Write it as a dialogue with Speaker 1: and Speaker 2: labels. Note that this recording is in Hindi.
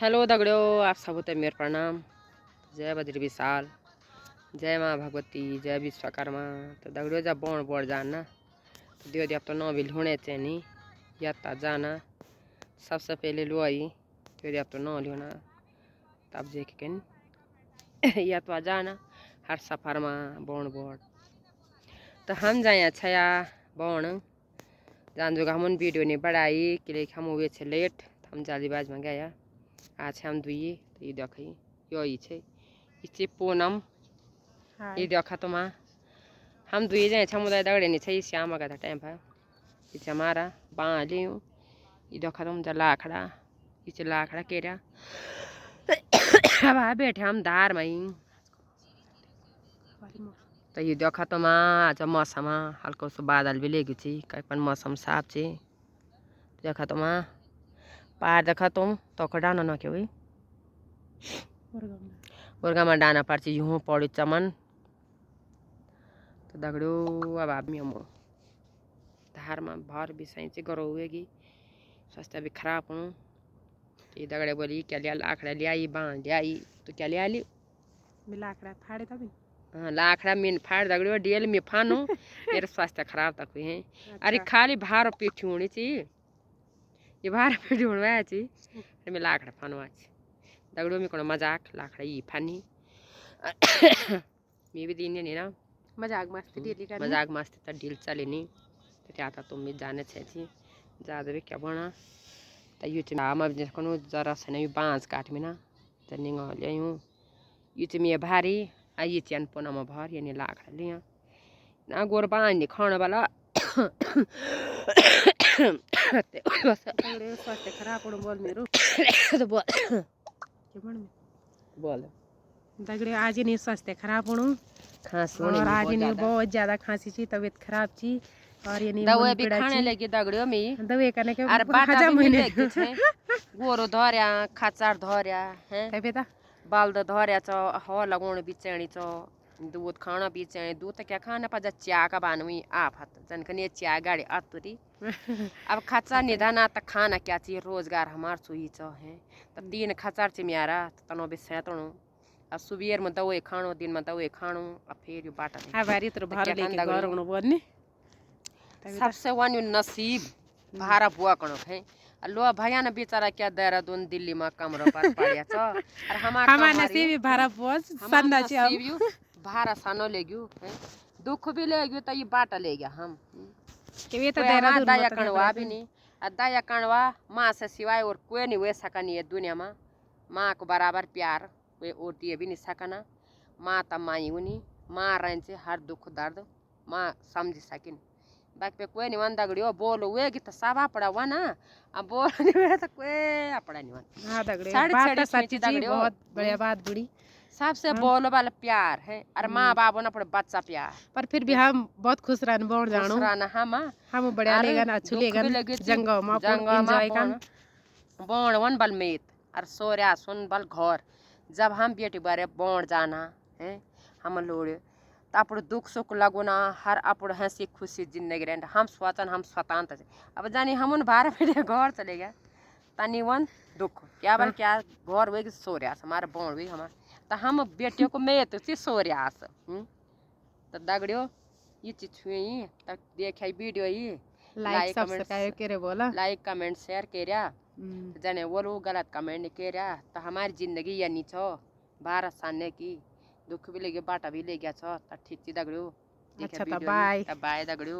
Speaker 1: हेलो दगड़ियों, आप सबको ते मेरा प्रणाम। जय बद्री विशाल, जय माँ भगवती, जय विश्वकर्मा। तो दगड़ियों जब बोण बोड़ जाना तो दियो दिया तो नौ भी लुणे चैनी या जाना सबसे पहले लो आई दियो दिया तो नौ लियोना तब जे के या तो जाना हर सफर में बोण बोड़। तो हम जाए अच्छा या बोण जान जो हम वीडियो नहीं बढ़ाई कि लिए हम हुए छे लेट हम जल्दीबाज में गया आज हम दुई तो ये देख यो छे पूनम ये देखा तो माँ हम दुई जाए समुदाय दगड़े नहीं छे श्याम का था टाइम पर इसे हमारा बाँ लियूँ ये देखा तुम जा लाखड़ा इसे लाखड़ा केरा अब आ बैठे हम धार में तो ये देखा तो माँ आज मौसम हल्का सा बादल भी लेगी थी कहीं मौसम साफ छे देखा तो माँ पार देखा तुम तो डाना न क्यों मुर्गा में डाना पर्च यूँ पड़ी चमन तो दगड़ो अब आप हम धार में भर भी सही से गरो हुएगी स्वास्थ्य भी खराब हूँ ये दगड़े बोली क्या लिया लाखड़ा लिया बांध लिया तो क्या लिया ली
Speaker 2: लाखड़ा फाड़े तभी
Speaker 1: हाँ लाखड़ा मीन फाड़ दगड़ो डेल में फानू मेरा स्वास्थ्य खराब तक हुई है। अरे खाली भार पीठी होनी चाहिए ये भार पीठी होने चाहिए मैं लाखड़ा फानवा दगड़ो में कोनो मजाक लाखड़ा ये फानी मैं भी दिन नहीं ना
Speaker 2: मजाक मस्ती डेली करनी
Speaker 1: मजाक मस्ती तो डील चले नहीं तो क्या था तुम भी जाने छे थी ज़्यादा भी क्या बना तो ये हम अब कोनो जरा से नहीं बाँस काट में ना तो निंग ले यूँ ये मैं भारी आई चैन पोना में भर ये नहीं लाखड़ा लिया ना गोर बाँध खाने वाला
Speaker 2: स्वास्थ्य खराब हो बोल मेरो
Speaker 1: तो बोल
Speaker 2: दगड़े आज नहीं स्वास्थ्य खराब होणु
Speaker 1: खांसी
Speaker 2: और आज नहीं बहुत ज्यादा खांसी छी तबीयत खराब छी और ये नहीं
Speaker 1: दवा भी खाने लगी दगड़ियों में
Speaker 2: दवे करने के
Speaker 1: अरे बाटा भी लगी छे गोरो धर्या खाचार धर्या हैं
Speaker 2: बेटा
Speaker 1: बाल धर्या छ हो लगोण बिचणी छ दूध खाना बिचणी दूध तो क्या खाना पा जा चा का बानवी आफत जन कने चा गाड़ी अतुरी अब खचा निधाना त खाना क्या चाहिए रोजगार हमार सुई छ है त दिन खचार छ म्यारा तनो बे सेतणो अब सुबेर में दवे खाणो दिन में दवे खाणो अब फिर यो बाटा
Speaker 2: आ बारी तो भार लेके घर उणो बोलनी
Speaker 1: सबसे वन नसीब भारा बुआ कणो है लो भैया ने बेचारा क्या देहरादून दिल्ली में कमरा पर पड़िया छ और हमार
Speaker 2: नसीब भारा पोस संदा छी अब
Speaker 1: भारा सानो लेग्यू है दुख भी लेग्यू त ये बाटा ले गया हम
Speaker 2: के वे तो देहरादून
Speaker 1: दया कणवा भी नहीं दया कणवा माँ से सिवाय और कोई नहीं वे सकनी है दुनिया में माँ को बराबर प्यार वे ओटी भी नहीं सकना माँ त माई उनी माँ रहन से हर दुख दर्द माँ समझ सकिन बाकी पे कोई नहीं वन दगड़ियो बोलो वे की तो सावा पड़ा हुआ ना अब बोल नहीं तो कोई अपना नहीं वन
Speaker 2: हां दगड़े बात तो सच्ची जी बहुत बढ़िया बात बुड़ी
Speaker 1: सबसे बोलो वाला प्यार है और माँ बाप ना पड़े बच्चा प्यार
Speaker 2: पर फिर भी हम बहुत खुश रहन बोल जानो हम बढ़िया लेगा ना अच्छू लेगा जंगल में एंजॉय कर
Speaker 1: बोण वन बल मेत और सोर्या सुन बल घर जब हम बेटी बारे बोण जाना है हम लोड़े तो अपने दुख सुख लगुना हर अपने हंसी खुशी जिंदगी रहे हम स्वतन हम स्वतंत्र अब जानी हम बारह बेटे घर चले गए तनी वन दुख क्या बल क्या घर वे सोर्या हमारे बोण भी हमारे तो हम बेटियों को मेत सी सोर्यास तो दगड़ियो ये चीज हुई तक देखा वीडियो ये
Speaker 2: लाइक सब्सक्राइब करे बोला
Speaker 1: लाइक कमेंट शेयर करिया जने वो गलत कमेंट नहीं करिया तो हमारी जिंदगी या नी छो भारत सामने की दुख भी ले गया बाटा भी ले गया छो तो ठीक थी दगड़ियो
Speaker 2: अच्छा बाय
Speaker 1: बाय दगड़ियो